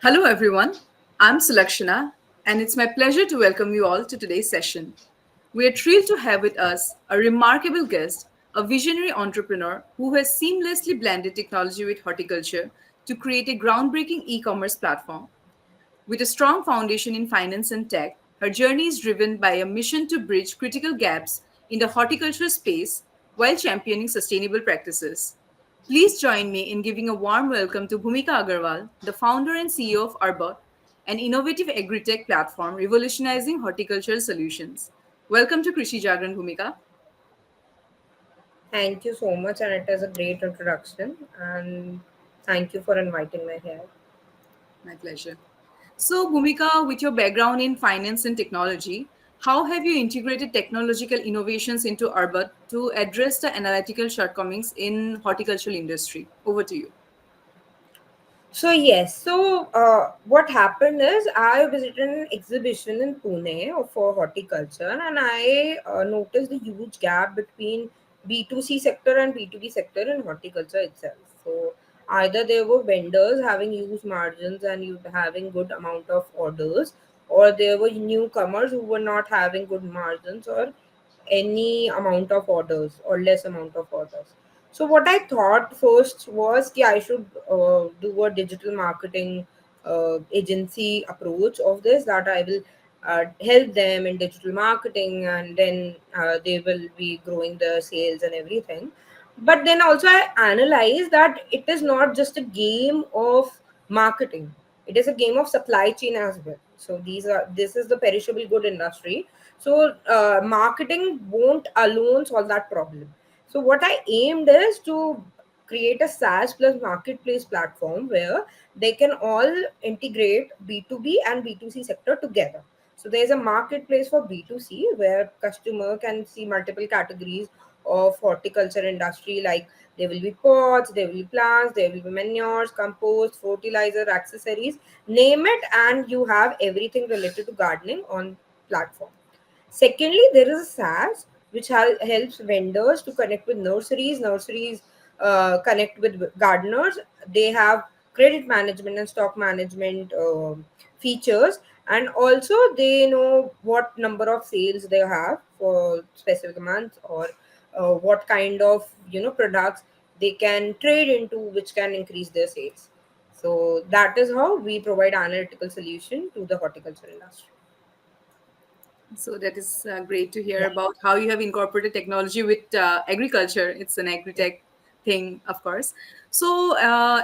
Hello, everyone. I'm Sulakshana, and it's my pleasure to welcome you all to today's session. We are thrilled to have with us a remarkable guest, a visionary entrepreneur who has seamlessly blended technology with horticulture to create a groundbreaking e commerce platform. With a strong foundation in finance and tech, her journey is driven by a mission to bridge critical gaps in the horticulture space while championing sustainable practices. Please join me in giving a warm welcome to Bhumika Agarwal, the founder and CEO of Arbot, an innovative agri-tech platform revolutionizing horticultural solutions. Welcome to Krishi Jagran, Bhumika. Thank you so much, and it is a great introduction. And thank you for inviting me here. My pleasure. So, Bhumika, with your background in finance and technology, how have you integrated technological innovations into Arbot to address the analytical shortcomings in horticultural industry? Over to you. What happened is I visited an exhibition in Pune for horticulture, and I noticed the huge gap between B2C sector and B2B sector in horticulture itself. So either there were vendors having huge margins and you having good amount of orders, or there were newcomers who were not having good margins or any amount of orders or less amount of orders. So what I thought first was that I should do a digital marketing agency approach of this, that I will help them in digital marketing, and then they will be growing the sales and everything. But then also I analyze that it is not just a game of marketing, it is a game of supply chain as well. So this is the perishable good industry. So marketing won't alone solve that problem. So what I aimed is to create a SaaS plus marketplace platform where they can all integrate B2B and B2C sector together. So there's a marketplace for B2C where customer can see multiple categories of horticulture industry, like there will be pots, there will be plants, there will be manures, compost, fertilizer, accessories, name it, and you have everything related to gardening on platform. Secondly, there is a SaaS which helps vendors to connect with nurseries. Nurseries connect with gardeners. They have credit management and stock management features, and also they know what number of sales they have for specific months, or what kind of products they can trade into, which can increase their sales. So that is how we provide analytical solution to the horticulture industry. So that is great to hear Yeah. about how you have incorporated technology with agriculture. It's an agri-tech thing, of course. So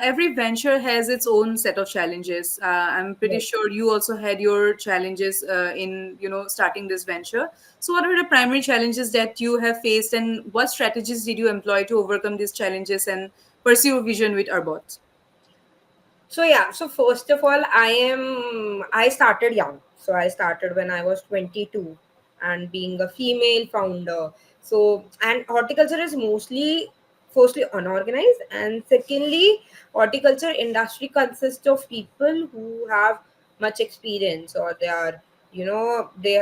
every venture has its own set of challenges. I'm pretty Right. sure you also had your challenges in starting this venture. So what are the primary challenges that you have faced, and what strategies did you employ to overcome these challenges and pursue a vision with Arbot? So first of all, I started young. So I started when I was 22, and being a female founder. So, and horticulture is mostly firstly unorganized, and secondly, horticulture industry consists of people who have much experience, or they are they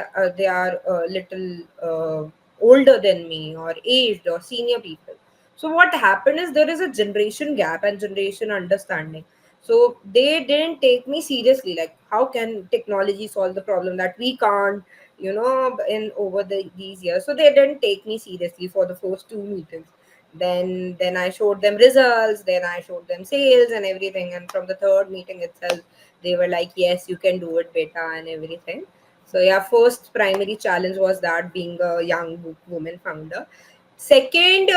are a little older than me, or aged, or senior people. So what happened is there is a generation gap and generation understanding. So they didn't take me seriously, like how can technology solve the problem that we can't, in over these years. So they didn't take me seriously for the first two meetings. Then I showed them results, then I showed them sales and everything, and from the third meeting itself they were like, yes, you can do it better and everything. So yeah, first primary challenge was that, being a young woman founder. Second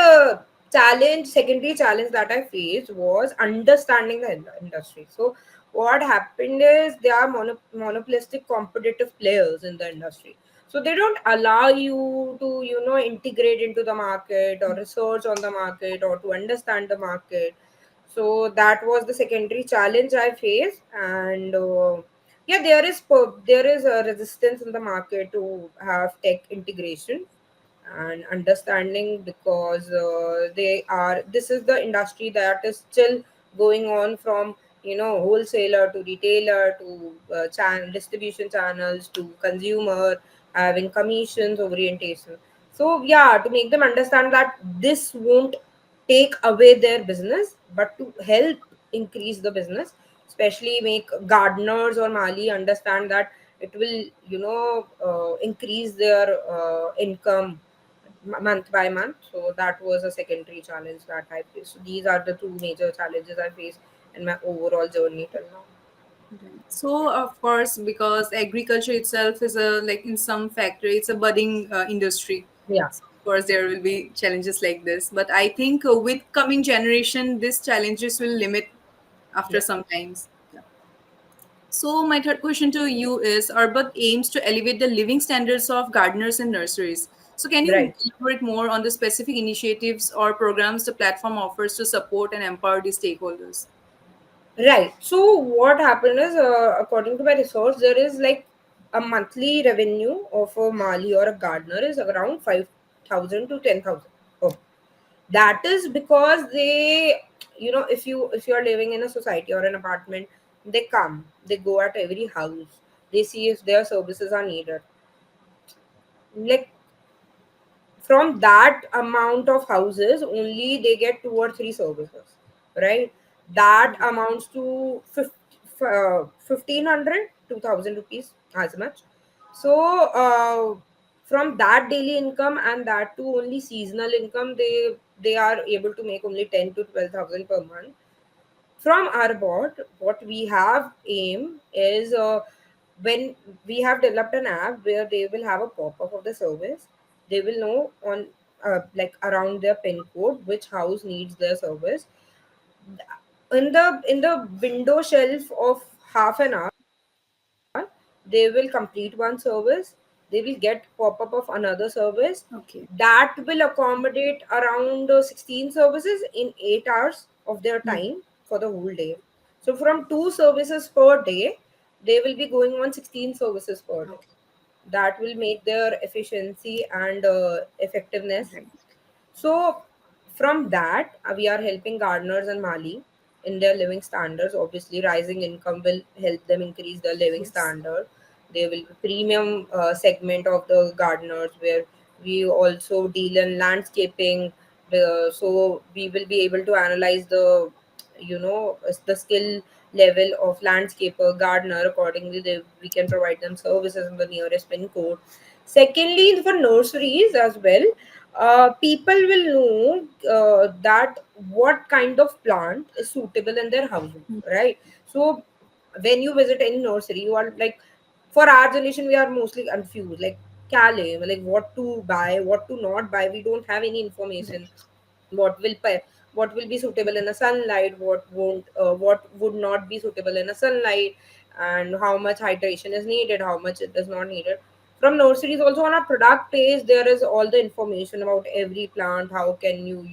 secondary challenge that I faced was understanding the industry. So what happened is there are monopolistic competitive players in the industry. So they don't allow you to, integrate into the market or research on the market or to understand the market. So that was the secondary challenge I faced, and yeah, there is a resistance in the market to have tech integration and understanding, because this is the industry that is still going on from wholesaler to retailer to distribution channels to consumer, having commissions orientation. So yeah, to make them understand that this won't take away their business but to help increase the business. especially make gardeners or mali understand that it will, increase their income month by month. So that was a secondary challenge that I faced. So these are the two major challenges I faced in my overall journey till now. Right. So, of course, because agriculture itself is a like in some factory, it's a budding industry. Yeah, So of course, there will be challenges like this. But I think with coming generation, these challenges will limit after yeah. some times. Yeah. So, my third question to you is: Arbut aims to elevate the living standards of gardeners and nurseries. So, can you Right. elaborate more on the specific initiatives or programs the platform offers to support and empower the stakeholders? Right. So what happened is, according to my research, there is like a monthly revenue of a Mali or a gardener is around 5,000 to 10,000. Oh, that is because they, if you are living in a society or an apartment, they come, they go at every house, they see if their services are needed. Like from that amount of houses only they get two or three services, right? That amounts to 1,500 rupees as much. So from that daily income, and that too only seasonal income, they are able to make only 10 to 12,000 per month. From our bot, what we have aim is, when we have developed an app where they will have a pop-up of the service. They will know on, like around their pin code, which house needs their service. In the window shelf of half an hour, they will complete one service, they will get pop-up of another service. Okay. That will accommodate around 16 services in 8 hours of their Hmm. time for the whole day. So from two services per day, they will be going on 16 services per day. Okay. That will make their efficiency and effectiveness. Right. So, from that, we are helping gardeners and Mali in their living standards. Obviously, rising income will help them increase their living Yes. standard. There will be premium segment of the gardeners where we also deal in landscaping. So we will be able to analyze the skill level of landscaper, gardener. Accordingly, we can provide them services in the nearest pin code. Secondly, for nurseries as well, people will know that what kind of plant is suitable in their housing, right? So when you visit any nursery, you are like, for our generation, we are mostly confused, like kale, like what to buy, what to not buy. We don't have any information. Right. what will pa- what will be suitable in the sunlight, what would not be suitable in the sunlight, and how much hydration is needed, how much it is not needed. From nurseries also, on our product page, there is all the information about every plant. How can you,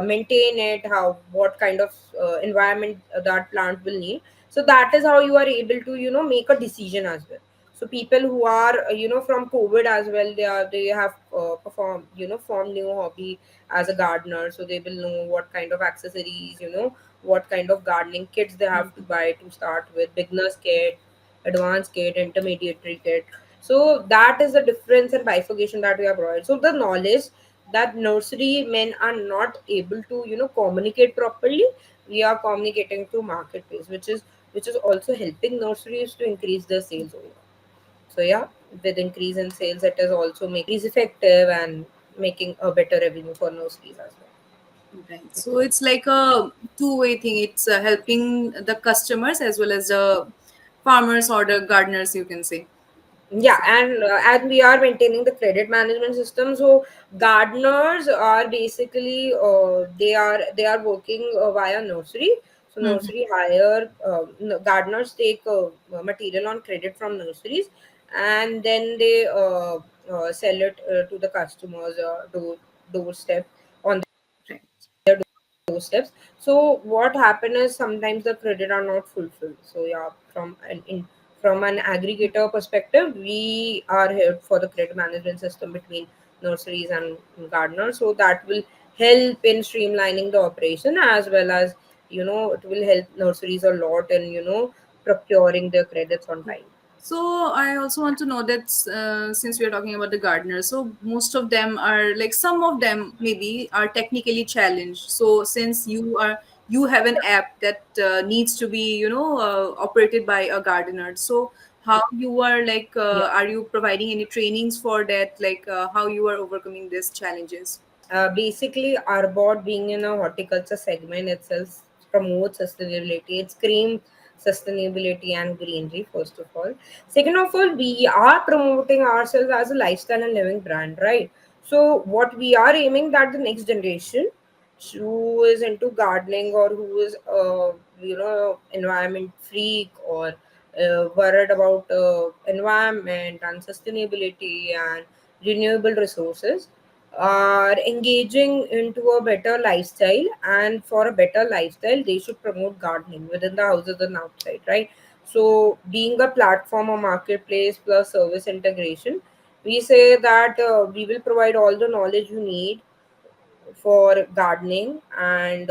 maintain it, how what kind of environment that plant will need. So that is how you are able to, make a decision as well. So people who are, from covid as well, they have performed, formed new hobby as a gardener. So they will know what kind of accessories, what kind of gardening kits they have to buy to start with: beginners kit, advanced kit, intermediate kit. So that is the difference and bifurcation that we have provided. So the knowledge that nursery men are not able to, communicate properly, we are communicating through marketplace, which is also helping nurseries to increase their sales overall. So yeah, with increase in sales, it is also making is effective and making a better revenue for nurseries as well. Right. So it's like a two-way thing. It's helping the customers as well as the farmers or the gardeners, you can say. Yeah, and we are maintaining the credit management system. So gardeners are basically, they are working via nursery. So Mhm. nursery hire, gardeners take material on credit from nurseries, and then they sell it to the customers doorstep on Right. doorsteps. So what happen is sometimes the credit are not fulfilled. So yeah, from an aggregator perspective, we are here for the credit management system between nurseries and gardeners. So that will help in streamlining the operation, as well as, it will help nurseries a lot in, procuring their credits on time. So I also want to know that since we are talking about the gardeners, so most of them are like some of them maybe are technically challenged. So since you have an app that needs to be, operated by a gardener. So how you are like, Yeah. are you providing any trainings for that, like how you are overcoming these challenges? Basically, our board being in a horticulture segment itself promotes sustainability. It's cream sustainability and greenery, first of all. Second of all, we are promoting ourselves as a lifestyle and living brand, right? So, what we are aiming that the next generation who is into gardening or who is, environment freak or worried about environment and sustainability and renewable resources are engaging into a better lifestyle, and for a better lifestyle they should promote gardening within the houses and outside, right? So being a platform or marketplace plus service integration, we say that we will provide all the knowledge you need for gardening, and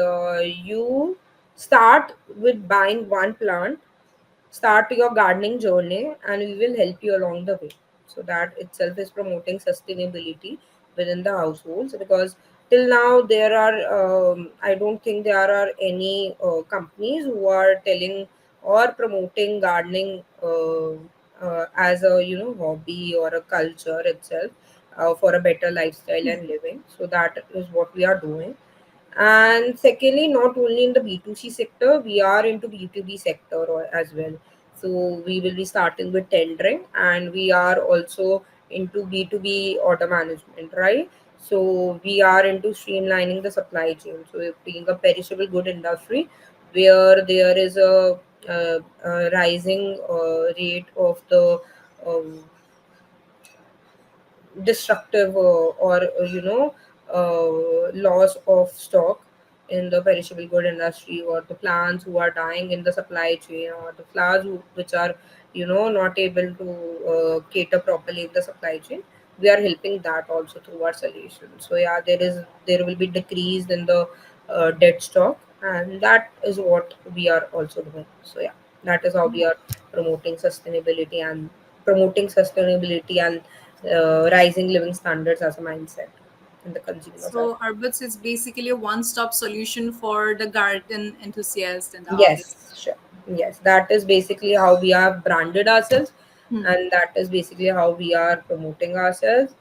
you start with buying one plant, start your gardening journey, and we will help you along the way. So that itself is promoting sustainability within the households, because till now there are I don't think there are any companies who are telling or promoting gardening as a hobby or a culture itself, for a better lifestyle and living. So that is what we are doing. And secondly, not only in the B2C sector, we are into B2B sector as well. So we will be starting with tendering, and we are also into B2B order management, right? So we are into streamlining the supply chain. So it being a perishable good industry where there is a rising rate of the um, destructive or loss of stock in the perishable good industry, or the plants who are dying in the supply chain, or the flowers which are not able to cater properly in the supply chain. We are helping that also through our solution. So yeah, there will be decrease in the dead stock, and that is what we are also doing. So yeah, that is how we are promoting sustainability and rising living standards as a mindset in the consumers as So Arbits is basically a one-stop solution for the garden enthusiast and all this. yes, sure. Yes, that is basically how we have branded ourselves, Hmm. and that is basically how we are promoting ourselves,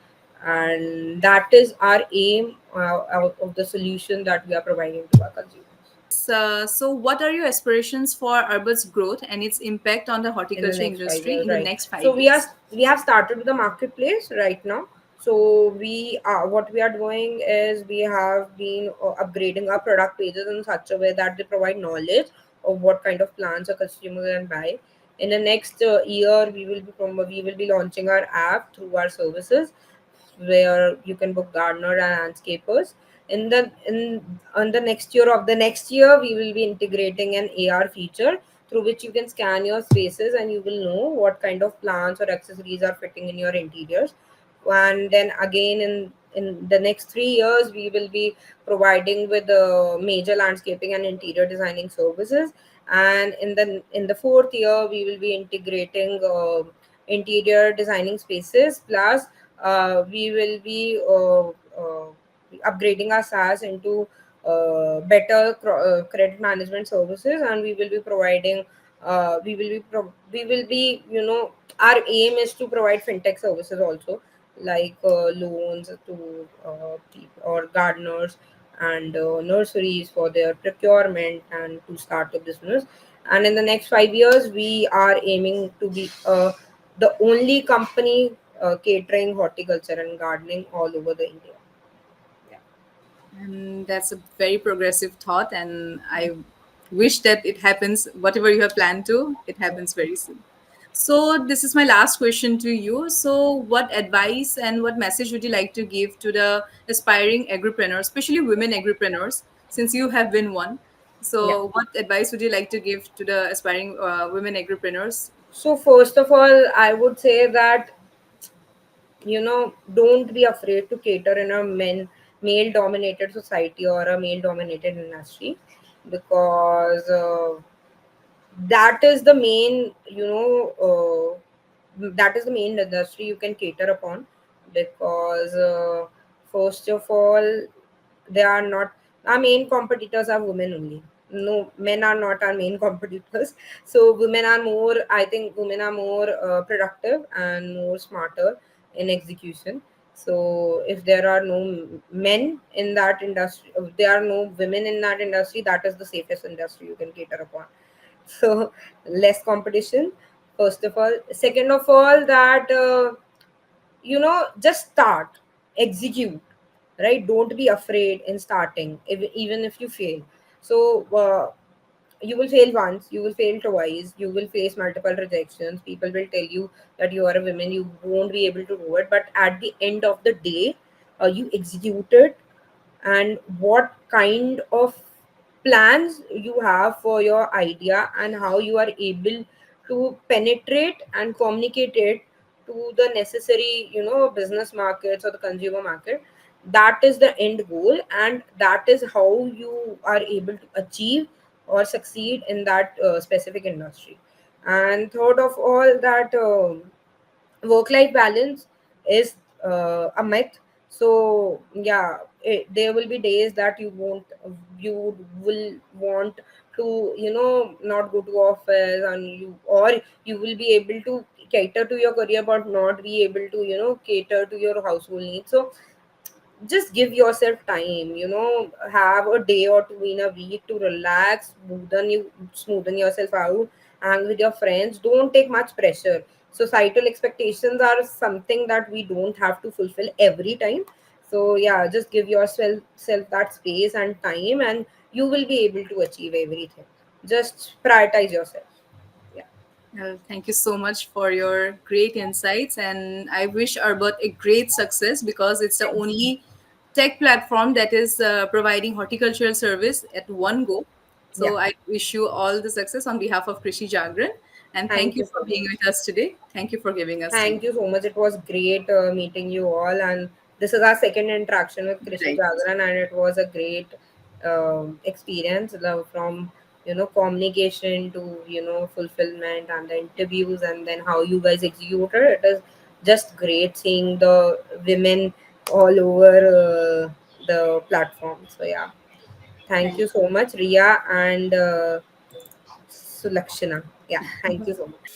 and that is our aim out of the solution that we are providing to our consumers So what are your aspirations for Arbit's growth and its impact on the in the horticulture next five industry years, in the right? next So 5 years? we have started with the marketplace right now. So we are what we are doing is we have been upgrading our product pages in such a way that they provide knowledge of what kind of plants a consumer can buy. In the next year, we will be launching our app through our services, where you can book gardener and landscapers. In on the next year of the next year, we will be integrating an AR feature through which you can scan your spaces, and you will know what kind of plants or accessories are fitting in your interiors. And then again, in the next 3 years, we will be providing with major landscaping and interior designing services. And in the fourth year, we will be integrating interior designing spaces, plus we will be upgrading our SaaS into better credit management services, and we will be providing we will be our aim is to provide fintech services also, like loans to people or gardeners, and nurseries for their procurement and to start a business. And in the next 5 years, we are aiming to be the only company catering horticulture and gardening all over the India. Yeah. And that's a very progressive thought, and I wish that it happens. Whatever you have planned to, it happens very soon. So this is my last question to you. So what advice and what message would you like to give to the aspiring agripreneurs, especially women agripreneurs, since you have been one? Yeah. So what advice would you like to give to the aspiring women agripreneurs? So first of all, I would say that don't be afraid to cater in a male dominated society or a male dominated industry, because that is the main that is the main industry you can cater upon, because first of all, they are not our main competitors are women only, no, men are not our main competitors. So women are more, I think women are more productive and more smarter in execution. So if there are no men in that industry, if there are no women in that industry, that is the safest industry you can cater upon. So less competition, first of all. Second of all, that just start, execute, right? Don't be afraid in starting, even if you fail. So you will fail once, you will fail twice, you will face multiple rejections, people will tell you that you are a woman, you won't be able to do it, but at the end of the day, you executed. And what kind of plans you have for your idea, and how you are able to penetrate and communicate it to the necessary business markets or the consumer market. That is the end goal, and that is how you are able to achieve or succeed in that specific industry. And third of all, that work life balance is a myth. So yeah, there will be days that you will want to not go to office, and you will be able to cater to your career but not be able to cater to your household needs. So just give yourself time, have a day or two in a week to relax, smoothen yourself out, hang with your friends. Don't take much pressure. Societal expectations are something that we don't have to fulfill every time. So yeah, just give yourself that space and time, and you will be able to achieve everything. Just prioritize yourself. Yeah. Well, thank you so much for your great insights, and I wish Arbot a great success because it's the Thank you. only tech platform that is providing horticultural service at one go. Yeah. So I wish you all the success on behalf of Krishi Jagran, and thank Thank you you for so being much. with us today. Thank you for giving us time. Thank you so much. It was great meeting you all. And this is our second interaction with Krishi Right. Jagaran, and it was a great experience, from communication to fulfillment and the interviews, and then how you guys executed. It is just great seeing the women all over the platform. So yeah, thank Thank you so much, Ria and Sulakshana. Yeah, thank you so much.